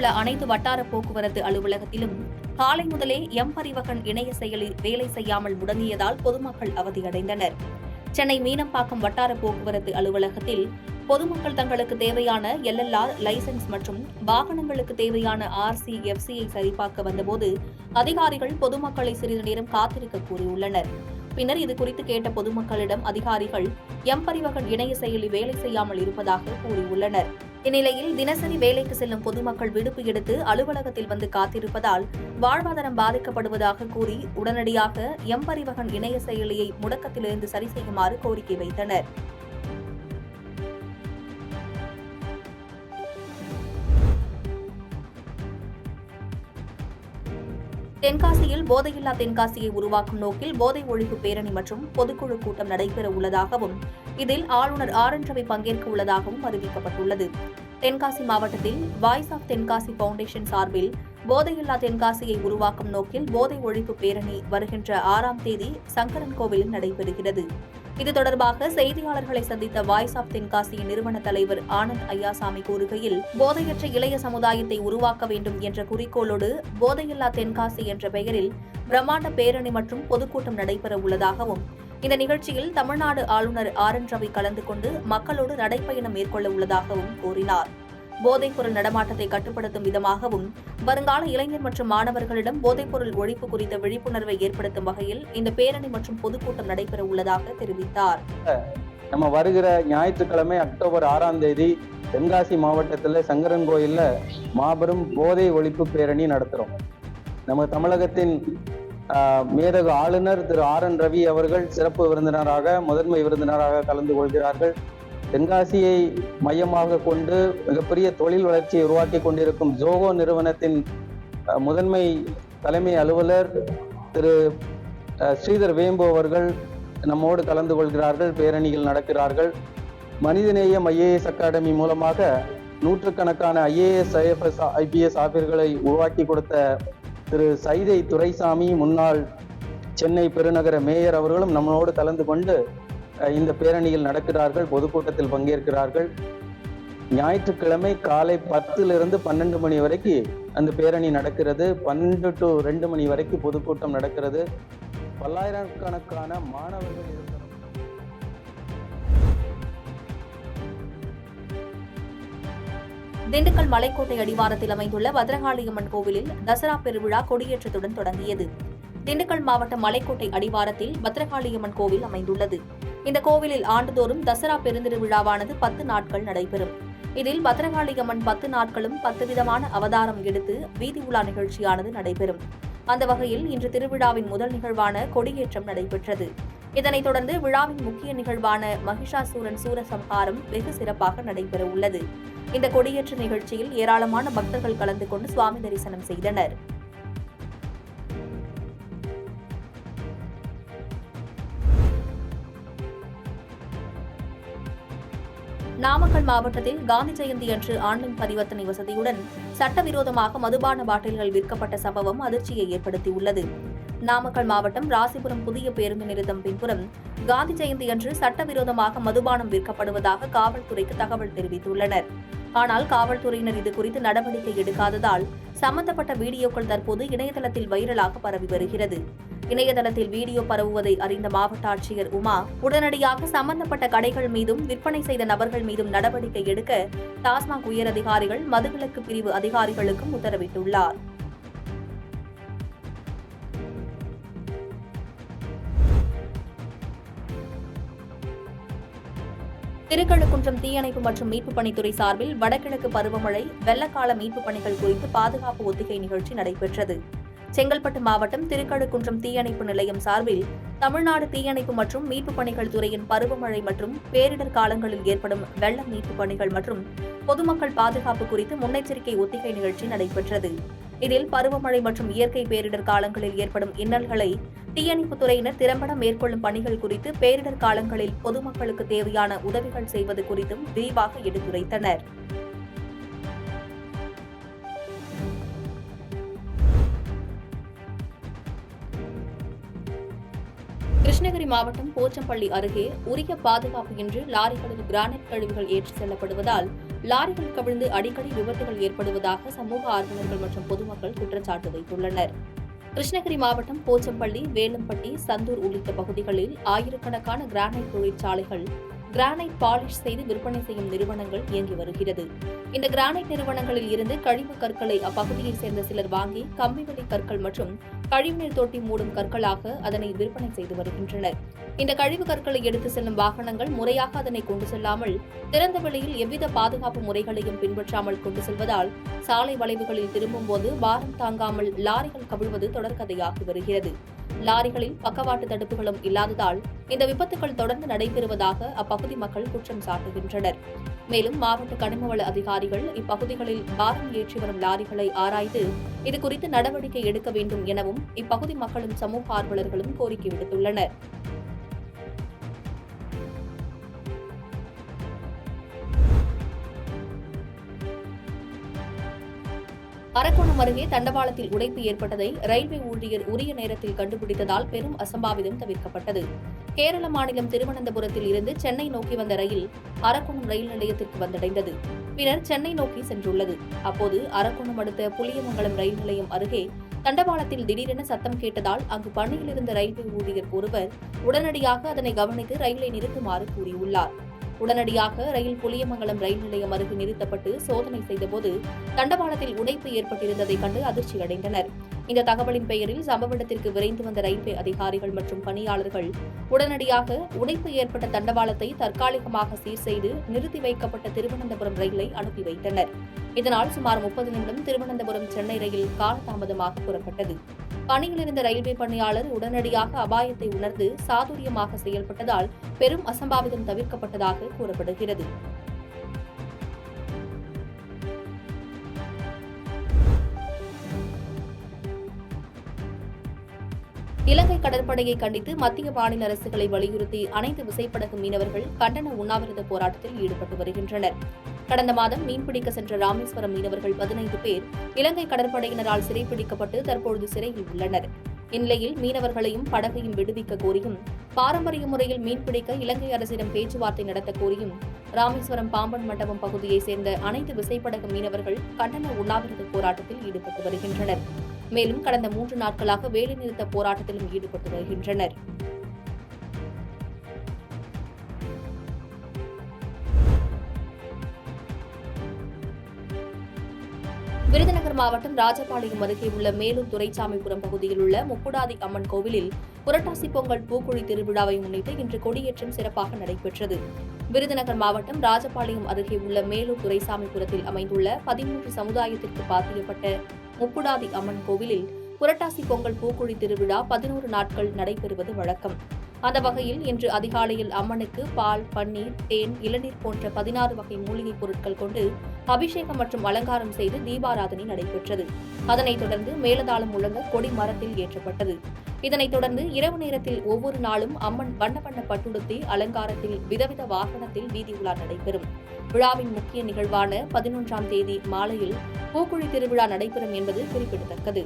உள்ள அனைத்து வட்டார போக்குவரத்து அலுவலகத்திலும் காலை முதலே பரிவகன் இணைய செயலி வேலை செய்யாமல் முடங்கியதால் பொதுமக்கள் அவதியடைந்தனர். சென்னை மீனம்பாக்கம் வட்டார போக்குவரத்து அலுவலகத்தில் பொதுமக்கள் தங்களுக்கு தேவையான LLR லைசென்ஸ் மற்றும் வாகனங்களுக்கு தேவையான RC, FCயை சரிபார்க்க வந்தபோது அதிகாரிகள் பொதுமக்களை சிறிது நேரம் காத்திருக்க கூறியுள்ளனர். பின்னர் இதுகுறித்து கேட்ட பொதுமக்களிடம் அதிகாரிகள் பரிவகன் இணைய செயலி வேலை செய்யாமல் இருப்பதாக கூறியுள்ளனர். இந்நிலையில் தினசரி வேலைக்கு செல்லும் பொதுமக்கள் விடுப்பு எடுத்து அலுவலகத்தில் வந்து காத்திருப்பதால் வாழ்வாதாரம் பாதிக்கப்படுவதாக கூறி உடனடியாக பரிவகன் இணைய செயலியை முடக்கத்திலிருந்து சரி செய்யுமாறு கோரிக்கை வைத்தனர். தென்காசியில் போதையில்லா தென்காசியை உருவாக்கும் நோக்கில் போதை ஒழிப்பு பேரணி மற்றும் பொதுக்குழு கூட்டம் நடைபெற உள்ளதாகவும் இதில் ஆளுநர் RN ரவி பங்கேற்க உள்ளதாகவும் அறிவிக்கப்பட்டுள்ளது. தென்காசி மாவட்டத்தில் வாய்ஸ் ஆஃப் தென்காசி பவுண்டேஷன் சார்பில் போதையில்லா தென்காசியை உருவாக்கும் நோக்கில் போதை ஒழிப்பு பேரணி வருகின்ற 6ஆம் தேதி சங்கரன் கோவிலில் நடைபெறுகிறது. இது தொடர்பாக செய்தியாளர்களை சந்தித்த வாய்ஸ் ஆஃப் தென்காசியின் நிறுவன தலைவர் ஆனந்த் ஐயாசாமி கூறுகையில், போதையற்ற இளைய சமுதாயத்தை உருவாக்க வேண்டும் என்ற குறிக்கோளோடு போதையில்லா தென்காசி என்ற பெயரில் பிரம்மாண்ட பேரணி மற்றும் பொதுக்கூட்டம் நடைபெற உள்ளதாகவும், இந்த நிகழ்ச்சியில் தமிழ்நாடு ஆளுநர் RN ரவி கலந்து கொண்டு மக்களோடு நடைப்பயணம் மேற்கொள்ள உள்ளதாகவும் கூறினார். போதைப்பொருள் நடமாட்டத்தை கட்டுப்படுத்தும் விதமாகவும் வருங்கால இளைஞர் மற்றும் மாணவர்களிடம் போதைப்பொருள் ஒழிப்பு குறித்த விழிப்புணர்வை ஏற்படுத்தும் வகையில் இந்த பேரணி மற்றும் பொதுக்கூட்டம் நடைபெற உள்ளதாக தெரிவித்தார். நம்ம வருகிற ஞாயிற்றுக்கிழமை அக்டோபர் 6ஆம் தேதி தென்காசி மாவட்டத்தில் சங்கரன் கோயில்ல மாபெரும் போதை ஒழிப்பு பேரணி நடத்துறோம். நம்ம தமிழகத்தின் மேதகு ஆளுநர் திரு RN ரவி அவர்கள் சிறப்பு விருந்தினராக, முதன்மை விருந்தினராக கலந்து கொள்கிறார்கள். தென்காசியை மையமாக கொண்டு மிகப்பெரிய தொழில் வளர்ச்சியை உருவாக்கி கொண்டிருக்கும் ஜோகோ நிறுவனத்தின் முதன்மை தலைமை அலுவலர் திரு ஸ்ரீதர் வேம்பு அவர்கள் நம்மோடு கலந்து கொள்கிறார்கள். பேரணிகள் நடக்கிறார்கள். மனிதநேயம் IAS அகாடமி மூலமாக நூற்றுக்கணக்கான IAS, IFS, IPS ஆசிரியர்களை உருவாக்கி கொடுத்த திரு சைதை துரைசாமி, முன்னாள் சென்னை பெருநகர மேயர் அவர்களும் நம்மளோடு கலந்து கொண்டு இந்த பேரணியில் நடக்கிறார்கள், பொதுக்கூட்டத்தில் பங்கேற்கிறார்கள். ஞாயிற்றுக்கிழமை காலை 10லிருந்து 12 மணி வரைக்கும் அந்த பேரணி நடக்கிறது. 12 to 2 மணி வரைக்கும் பொதுக்கூட்டம் நடக்கிறது. பல்லாயிரக்கணக்கான மாணவர்கள் இருக்கிறார். திண்டுக்கல் மலைக்கோட்டை அடிவாரத்தில் அமைந்துள்ள பத்ரகாளியம்மன் கோவிலில் தசரா பெருவிழா கொடியேற்றத்துடன் தொடங்கியது. திண்டுக்கல் மாவட்டம் மலைக்கோட்டை அடிவாரத்தில் பத்ரகாளியம்மன் கோவில் அமைந்துள்ளது. இந்த கோவிலில் ஆண்டுதோறும் தசரா பெருந்திருவிழாவானது 10 நாட்கள் நடைபெறும். இதில் பத்ரகாளியம்மன் 10 நாட்களும் 10 விதமான அவதாரம் எடுத்து வீதி உலா நிகழ்ச்சியானது நடைபெறும். அந்த வகையில் இன்று திருவிழாவின் முதல் நிகழ்வான கொடியேற்றம் நடைபெற்றது. இதனைத் தொடர்ந்து விழாவின் முக்கிய நிகழ்வான மகிஷாசூரன் சூரசம்ஹாரம் வெகு சிறப்பாக நடைபெற உள்ளது. இந்த கொடியேற்ற நிகழ்ச்சியில் ஏராளமான பக்தர்கள் கலந்து கொண்டு சுவாமி தரிசனம் செய்தனர். நாமக்கல் மாவட்டத்தில் காந்தி ஜெயந்தி அன்று ஆன்லைன் பரிவர்த்தனை வசதியுடன் சட்டவிரோதமாக மதுபான பாட்டில்கள் விற்கப்பட்ட சம்பவம் அதிர்ச்சியை ஏற்படுத்தியுள்ளது. நாமக்கல் மாவட்டம் ராசிபுரம் புதிய பேருந்து நிறுத்தம் பின்புறம் காந்தி ஜெயந்தி அன்று சட்டவிரோதமாக மதுபானம் விற்கப்படுவதாக காவல்துறைக்கு தகவல் தெரிவித்துள்ளனர். ஆனால் காவல்துறையினர் இதுகுறித்து நடவடிக்கை எடுக்காததால் சம்பந்தப்பட்ட வீடியோக்கள் தற்போது இணையதளத்தில் வைரலாக பரவி வருகிறது. இணையதளத்தில் வீடியோ பரவுவதை அறிந்த மாவட்ட ஆட்சியர் உமா உடனடியாக சம்பந்தப்பட்ட கடைகள் மீதும் விற்பனை செய்த நபர்கள் மீதும் நடவடிக்கை எடுக்க டாஸ்மாக் உயர் அதிகாரிகள், மதுவிலக்கு பிரிவு அதிகாரிகளுக்கும் உத்தரவிட்டுள்ளார். திருக்கழுக்குன்றம் தீயணைப்பு மற்றும் மீட்புப் பணித்துறை சார்பில் வடகிழக்கு பருவமழை வெள்ளக்கால மீட்புப் பணிகள் குறித்து பாதுகாப்பு ஒத்திகை நிகழ்ச்சி நடைபெற்றது. செங்கல்பட்டு மாவட்டம் திருக்கழுக்குன்றம் தீயணைப்பு நிலையம் சார்பில் தமிழ்நாடு தீயணைப்பு மற்றும் மீட்புப் பணிகள் துறையின் பருவமழை மற்றும் பேரிடர் காலங்களில் ஏற்படும் வெள்ள மீட்புப் பணிகள் மற்றும் பொதுமக்கள் பாதுகாப்பு குறித்து முன்னெச்சரிக்கை ஒத்திகை நிகழ்ச்சி நடைபெற்றது. இதில் பருவமழை மற்றும் இயற்கை பேரிடர் காலங்களில் ஏற்படும் இன்னல்களை தீயணைப்புத் துறையினர் திறம்பட மேற்கொள்ளும் பணிகள் குறித்து, பேரிடர் காலங்களில் பொதுமக்களுக்கு தேவையான உதவிகள் செய்வது குறித்தும் விரிவாக எடுத்துரைத்தனர். கிருஷ்ணகிரி மாவட்டம் போச்சம்பள்ளி அருகே உரிய பாதுகாப்பு இன்றி லாரிகளில் கிரானைட் கழிவுகள் ஏற்றிச் செல்லப்படுவதால் லாரிகள் கவிழ்ந்து அடிக்கடி விபத்துகள் ஏற்படுவதாக சமூக ஆர்வலர்கள் மற்றும் பொதுமக்கள் குற்றச்சாட்டு வைத்துள்ளனர். கிருஷ்ணகிரி மாவட்டம் போச்சம்பள்ளி, வேலம்பட்டி, சந்தூர் உள்ளிட்ட பகுதிகளில் ஆயிரக்கணக்கான கிரானைட் தொழிற்சாலைகள் கிரானைட் பாலிஷ் செய்து விற்பனை செய்யும் நிறுவனங்கள் இயங்கி வருகிறது. இந்த கிரானைட் நிறுவனங்களில் இருந்து கழிவு கற்களை அப்பகுதியைச் சேர்ந்த சிலர் வாங்கி கம்பிவெளி கற்கள் மற்றும் கழிவுநீர் தொட்டி மூடும் கற்களாக அதனை விற்பனை செய்து வருகின்றனர். இந்த கழிவு கற்களை எடுத்து செல்லும் வாகனங்கள் முறையாக அதனை கொண்டு செல்லாமல் திறந்த வெளியில் எவ்வித பாதுகாப்பு முறைகளையும் பின்பற்றாமல் கொண்டு செல்வதால் சாலை வளைவுகளில் திரும்பும்போது பாரம் தாங்காமல் லாரிகள் கவிழ்வது தொடர்கதையாகி வருகிறது. லாரிகளில் பக்கவாட்டு தடுப்புகளும் இல்லாததால் இந்த விபத்துகள் தொடர்ந்து நடைபெறுவதாக அப்பகுதி மக்கள் குற்றம் சாட்டுகின்றனர். மேலும் மாவட்ட கனிமவள அதிகாரிகள் இப்பகுதிகளில் பாரம் ஏற்றி வரும் லாரிகளை ஆராய்ந்து இதுகுறித்து நடவடிக்கை எடுக்க வேண்டும் எனவும் இப்பகுதி மக்களும் சமூக ஆர்வலர்களும் கோரிக்கை விடுத்துள்ளனர். அரக்கோணம் அருகே தண்டவாளத்தில் உடைப்பு ஏற்பட்டதை ரயில்வே ஊழியர் உரிய நேரத்தில் கண்டுபிடித்ததால் பெரும் அசம்பாவிதம் தவிர்க்கப்பட்டது. கேரள மாநிலம் திருவனந்தபுரத்தில் இருந்து சென்னை நோக்கி வந்த ரயில் அரக்கோணம் ரயில் நிலையத்திற்கு வந்தடைந்தது. பின்னர் சென்னை நோக்கி சென்றுள்ளது. அப்போது அரக்கோணம் அடுத்த புளியமங்கலம் ரயில் நிலையம் அருகே தண்டவாளத்தில் திடீரென சத்தம் கேட்டதால் அங்கு பணியில் இருந்த ரயில்வே ஊழியர் ஒருவர் உடனடியாக அதனை கவனித்து ரயிலை நிறுத்துமாறு கூறியுள்ளார். உடனடியாக ரயில் புளியமங்கலம் ரயில் நிலையம் அருகே நிறுத்தப்பட்டு சோதனை செய்தபோது தண்டவாளத்தில் உடைப்பு ஏற்பட்டிருந்ததை கண்டு அதிர்ச்சியடைந்தனர். இந்த தகவலின் பெயரில் சம்பவ இடத்திற்கு விரைந்து வந்த ரயில்வே அதிகாரிகள் மற்றும் பணியாளர்கள் உடனடியாக உடைப்பு ஏற்பட்ட தண்டவாளத்தை தற்காலிகமாக சீர் செய்து நிறுத்தி வைக்கப்பட்ட திருவனந்தபுரம் ரயிலை அனுப்பி வைத்தனர். இதனால் சுமார் 30 நிமிடம் திருவனந்தபுரம் சென்னை ரயில் காலதாமதமாக புறப்பட்டது. பணியில் இருந்த ரயில்வே பணியாளர் உடனடியாக அபாயத்தை உணர்ந்து சாதுரியமாக செயல்பட்டதால் பெரும் அசம்பாவிதம் தவிர்க்கப்பட்டதாக கூறப்படுகிறது. இலங்கை கடற்படையை கண்டித்து மத்திய மாநில அரசுகளை வலியுறுத்தி அனைத்து விசைப்படகு மீனவர்கள் கண்டன உண்ணாவிரத போராட்டத்தில் ஈடுபட்டு வருகின்றனர். கடந்த மாதம் மீன்பிடிக்க சென்ற ராமேஸ்வரம் மீனவர்கள் 15 பேர் இலங்கை கடற்படையினரால் சிறைப்பிடிக்கப்பட்டு தற்பொழுது சிறையில் உள்ளனர். இந்நிலையில் மீனவர்களையும் படகையும் விடுவிக்க கோரியும் பாரம்பரிய முறையில் மீன்பிடிக்க இலங்கை அரசிடம் பேச்சுவார்த்தை நடத்த கோரியும் ராமேஸ்வரம் பாம்பன் மண்டபம் பகுதியைச் சேர்ந்த அனைத்து விசைப்படகு மீனவர்கள் கண்டன உண்ணாவிரத போராட்டத்தில் ஈடுபட்டு வருகின்றனர். மேலும் கடந்த 3 நாட்களாக வேலைநிறுத்த போராட்டத்திலும் ஈடுபட்டு வருகின்றனர். விருதுநகர் மாவட்டம் ராஜபாளையம் அருகே உள்ள மேலூர் துரைசாமிபுரம் பகுதியில் உள்ள முக்குடாதி அம்மன் கோவிலில் புரட்டாசி பொங்கல் பூக்குழி திருவிழாவை முன்னிட்டு இன்று கொடியேற்றம் சிறப்பாக நடைபெற்றது. விருதுநகர் மாவட்டம் ராஜபாளையம் அருகே உள்ள மேலூர் துரைசாமிபுரத்தில் அமைந்துள்ள 13 சமுதாயத்திற்கு பாத்தியப்பட்ட முக்குடாதி அம்மன் கோவிலில் புரட்டாசி பொங்கல் பூக்குழி திருவிழா 11 நாட்கள் நடைபெறுவது வழக்கம். அந்த வகையில் இன்று அதிகாலையில் அம்மனுக்கு பால், பன்னீர், தேன், இளநீர் போன்ற 16 வகை மூலிகைப் பொருட்கள் கொண்டு அபிஷேகம் மற்றும் அலங்காரம் செய்து தீபாராதனை நடைபெற்றது. அதனைத் தொடர்ந்து மேலதாளம் முழங்க கொடி மரத்தில் ஏற்றப்பட்டது. இதனைத் தொடர்ந்து இரவு நேரத்தில் ஒவ்வொரு நாளும் அம்மன் வண்ண வண்ண பட்டுடுத்தி அலங்காரத்தில் விதவித வாகனத்தில் வீதி உலா நடைபெறும். விழாவின் முக்கிய நிகழ்வான 11ஆம் தேதி மாலையில் பூக்குழி திருவிழா நடைபெறும் என்பது குறிப்பிடத்தக்கது.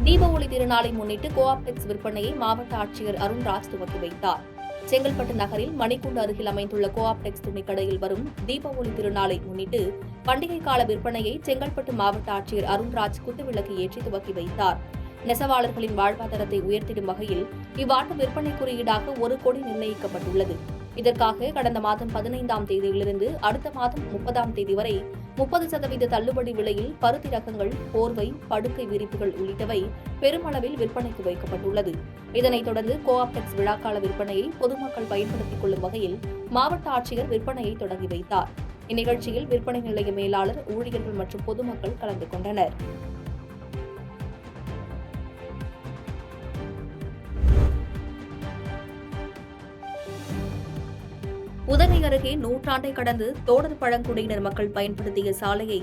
தீப ஒளி திருநாளை முன்னிட்டு கோஆப்டெக்ஸ் விற்பனையை மாவட்ட ஆட்சியர் அருண்ராஜ் துவக்கி வைத்தார். செங்கல்பட்டு நகரில் மணிக்கூண்டு அருகில் அமைந்துள்ள கோஆப்டெக்ஸ் துணிக்கடையில் வரும் தீப ஒளி திருநாளை முன்னிட்டு பண்டிகை கால விற்பனையை செங்கல்பட்டு மாவட்ட ஆட்சியர் அருண்ராஜ் குத்துவிளக்கு ஏற்றி துவக்கி வைத்தார். நெசவாளர்களின் வாழ்வாதாரத்தை உயர்த்திடும் வகையில் இவ்வாண்டு விற்பனை குறியீடாக 1 கோடி நிர்ணயிக்கப்பட்டுள்ளது. இதற்காக கடந்த மாதம் 15ஆம் தேதியிலிருந்து அடுத்த மாதம் 30ஆம் தேதி வரை 30% தள்ளுபடி விலையில் பருத்தி ரகங்கள், போர்வை, படுக்கை விரிப்புகள் உள்ளிட்டவை பெருமளவில் விற்பனைக்கு வைக்கப்பட்டுள்ளது. இதனைத் தொடர்ந்து கோஆப்டெக்ஸ் விழாக்கால விற்பனையை பொதுமக்கள் பயன்படுத்திக் கொள்ளும் வகையில் மாவட்ட ஆட்சியர் விற்பனையை தொடங்கி வைத்தார். இந்நிகழ்ச்சியில் விற்பனை நிலைய மேலாளர், ஊழியர்கள் மற்றும் பொதுமக்கள் கலந்து கொண்டனர். உதகை அருகே நூற்றாண்டை கடந்து தோடர் பழங்குடியினர் மக்கள் பயன்படுத்திய சாலையை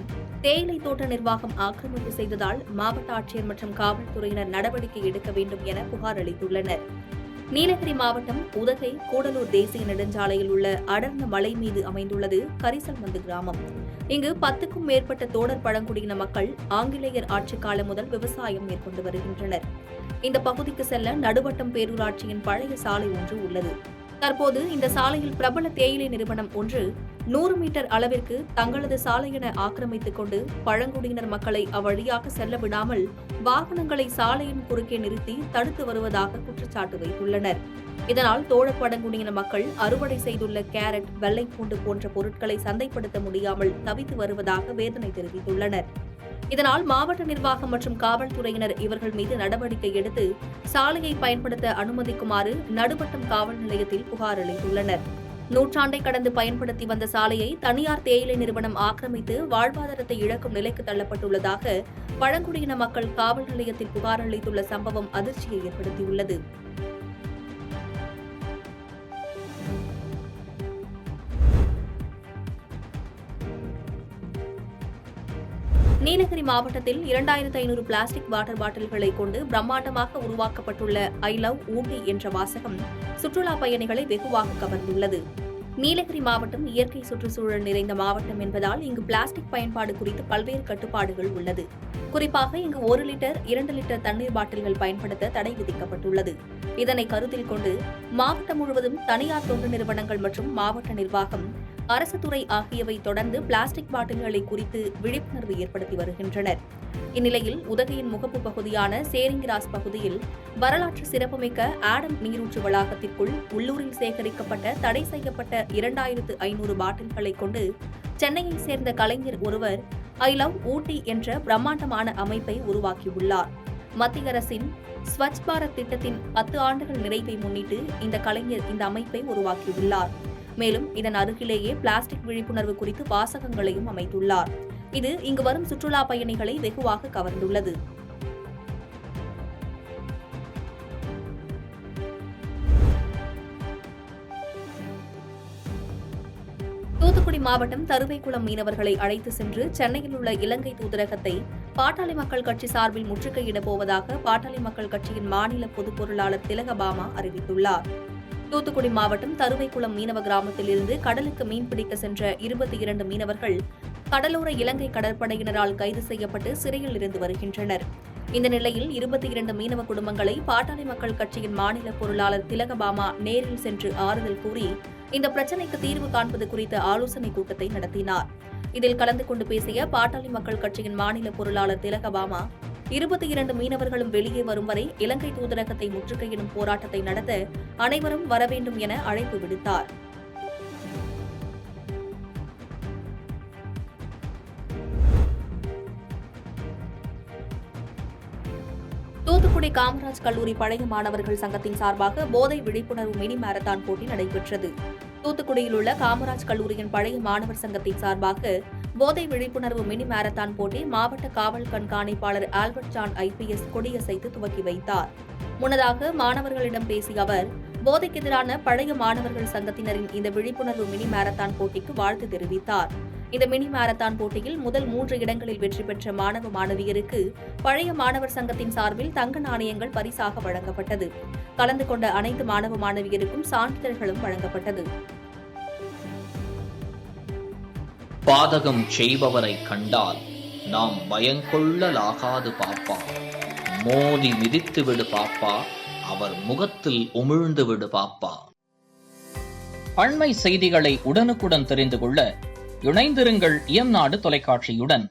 தேயிலை தோட்ட நிர்வாகம் ஆக்கிரமிப்பு செய்ததால் மாவட்ட ஆட்சியர் மற்றும் காவல்துறையினர் நடவடிக்கை எடுக்க வேண்டும் என புகார் அளித்துள்ளனர். நீலகிரி மாவட்டம் உதகை கூடலூர் தேசிய நெடுஞ்சாலையில் உள்ள அடர்ந்த மலை மீது அமைந்துள்ளது கரிசல்மந்து கிராமம். இங்கு 10க்கும் மேற்பட்ட தோடர் பழங்குடியின மக்கள் ஆங்கிலேயர் ஆட்சி காலம் முதல் விவசாயம் மேற்கொண்டு வருகின்றனர். இந்த பகுதிக்கு செல்ல நடுவட்டம் பேரூராட்சியின் பழைய சாலை ஒன்று உள்ளது. தற்போது இந்த சாலையில் பிரபல தேயிலை நிறுவனம் ஒன்று 100 மீட்டர் அளவிற்கு தங்களது சாலை என ஆக்கிரமித்துக் கொண்டு பழங்குடியினர் மக்களை அவ்வழியாக செல்ல விடாமல் வாகனங்களை சாலையின் குறுக்கே நிறுத்தி தடுத்து வருவதாக குற்றச்சாட்டு வைத்துள்ளனர். இதனால் தோழர் பழங்குடியின மக்கள் அறுவடை செய்துள்ள கேரட், வெள்ளைப்பூண்டு போன்ற பொருட்களை சந்தைப்படுத்த முடியாமல் தவித்து வருவதாக வேதனை தெரிவித்துள்ளனர். இதனால் மாவட்ட நிர்வாகம் மற்றும் காவல்துறையினர் இவர்கள் மீது நடவடிக்கை எடுத்து சாலையை பயன்படுத்த அனுமதிக்குமாறு நடுவட்டம் காவல் நிலையத்தில் புகார் அளித்துள்ளனர். நூற்றாண்டை கடந்து பயன்படுத்தி வந்த சாலையை தனியார் தேயிலை நிறுவனம் ஆக்கிரமித்து வாழ்வாதாரத்தை இழக்கும் நிலைக்கு தள்ளப்பட்டுள்ளதாக பழங்குடியின மக்கள் காவல் நிலையத்தில் புகார் அளித்துள்ள சம்பவம் அதிர்ச்சியை ஏற்படுத்தியுள்ளது. நீலகிரி மாவட்டத்தில் 2500 பிளாஸ்டிக் வாட்டர் பாட்டில்களை கொண்டு பிரம்மாண்டமாக உருவாக்கப்பட்டுள்ள ஐ லவ் ஊட்டி என்ற வாசகம் சுற்றுலா பயணிகளை வெகுவாக கவர்ந்துள்ளது. நீலகிரி மாவட்டம் இயற்கை சுற்றுச்சூழல் நிறைந்த மாவட்டம் என்பதால் இங்கு பிளாஸ்டிக் பயன்பாடு குறித்து பல்வேறு கட்டுப்பாடுகள் உள்ளது. குறிப்பாக இங்கு 1 லிட்டர் 2 லிட்டர் தண்ணீர் பாட்டில்கள் பயன்படுத்த தடை விதிக்கப்பட்டுள்ளது. இதனை கருத்தில் கொண்டு மாவட்டம் முழுவதும் தனியார் தொண்டு நிறுவனங்கள் மற்றும் மாவட்ட நிர்வாகம், அரசு துறை ஆகியவை தொடர்ந்து பிளாஸ்டிக் பாட்டில்களை குறித்து விழிப்புணர்வு ஏற்படுத்தி வருகின்றனர். இந்நிலையில் உதகையின் முகப்பு பகுதியான சேரிங்கிராஸ் பகுதியில் வரலாற்று சிறப்புமிக்க ஆடம் நீரூற்று வளாகத்திற்குள் உள்ளூரில் சேகரிக்கப்பட்ட தடை செய்யப்பட்ட 2500 பாட்டில்களை கொண்டு சென்னையைச் சேர்ந்த கலைஞர் ஒருவர் ஐ லவ் ஊட்டி என்ற பிரம்மாண்டமான அமைப்பை உருவாக்கியுள்ளார். மத்திய அரசின் ஸ்வச் பாரத் திட்டத்தின் 10 ஆண்டுகள் நிறைவை முன்னிட்டு இந்த கலைஞர் இந்த அமைப்பை உருவாக்கியுள்ளார். மேலும் இதன் அருகிலேயே பிளாஸ்டிக் விழிப்புணர்வு குறித்து வாசகங்களையும் அமைத்துள்ளார். இது இங்கு வரும் சுற்றுலா பயணிகளை வெகுவாக கவர்ந்துள்ளது. தூத்துக்குடி மாவட்டம் தருவைக்குளம் மீனவர்களை அழைத்து சென்று சென்னையில் உள்ள இலங்கை தூதரகத்தை பாட்டாளி மக்கள் கட்சி சார்பில் முற்றுகையிடப் போவதாக பாட்டாளி மக்கள் கட்சியின் மாநில பொதுப் பொருளாளர் திலகபாமா அறிவித்துள்ளார். தூத்துக்குடி மாவட்டம் தருவைக்குளம் மீனவ கிராமத்தில் இருந்து கடலுக்கு மீன்பிடிக்க சென்ற 22 மீனவர்கள் கடலோர இலங்கை கடற்படையினரால் கைது செய்யப்பட்டு சிறையில் இருந்து வருகின்றனர். இந்த நிலையில் 22 மீனவ குடும்பங்களை பாட்டாளி மக்கள் கட்சியின் மாநில பொருளாளர் திலகபாமா நேரில் சென்று ஆறுதல் கூறி இந்த பிரச்சினைக்கு தீர்வு காண்பது குறித்த ஆலோசனைக் கூட்டத்தை நடத்தினார். இதில் கலந்து கொண்டு பேசிய பாட்டாளி மக்கள் கட்சியின் மாநில பொருளாளர் திலகபாமா 22 மீனவர்களும் வெளியே வரும் வரை இலங்கை தூதரகத்தை முற்றுகையிடும் போராட்டத்தை நடத்த அனைவரும் வர வேண்டும் என அழைப்பு விடுத்தார். தூத்துக்குடி காமராஜ் கல்லூரி பழைய மாணவர்கள் சங்கத்தின் சார்பாக போதை விழிப்புணர்வு மினி மாரத்தான் போட்டி நடைபெற்றது. தூத்துக்குடியில் உள்ள காமராஜ் கல்லூரியின் பழைய மாணவர் சங்கத்தின் சார்பாக போதை விழிப்புணர்வு மினி மாரத்தான் போட்டி மாவட்ட காவல் கண்காணிப்பாளர் ஆல்பர்ட் ஜான் IPS கொடியசைத்து துவக்கி வைத்தார். முன்னதாக மாணவர்களிடம் பேசிய அவர், போதைக்கு எதிரான பழைய மாணவர்கள் சங்கத்தினரின் இந்த விழிப்புணர்வு மினி மாரத்தான் போட்டிக்கு வாழ்த்து தெரிவித்தார். இந்த மினி மாரத்தான் போட்டியில் முதல் 3 இடங்களில் வெற்றி பெற்ற மாணவ மாணவியருக்கு பழைய மாணவர் சங்கத்தின் சார்பில் தங்க நாணயங்கள் பரிசாக வழங்கப்பட்டது. கலந்து கொண்ட அனைத்து மாணவ மாணவியருக்கும் சான்றிதழ்களும் வழங்கப்பட்டது. பாதகம் செய்பவரை கண்டால் நாம் பயங்கொள்ளலாகாது பாப்பா, மோதி மிதித்து விடு பாப்பா, அவர் முகத்தில் உமிழ்ந்து விடு பாப்பா. அண்மை செய்திகளை உடனுக்குடன் தெரிந்து கொள்ள இணைந்திருங்கள் இயம்நாடு தொலைக்காட்சியுடன்.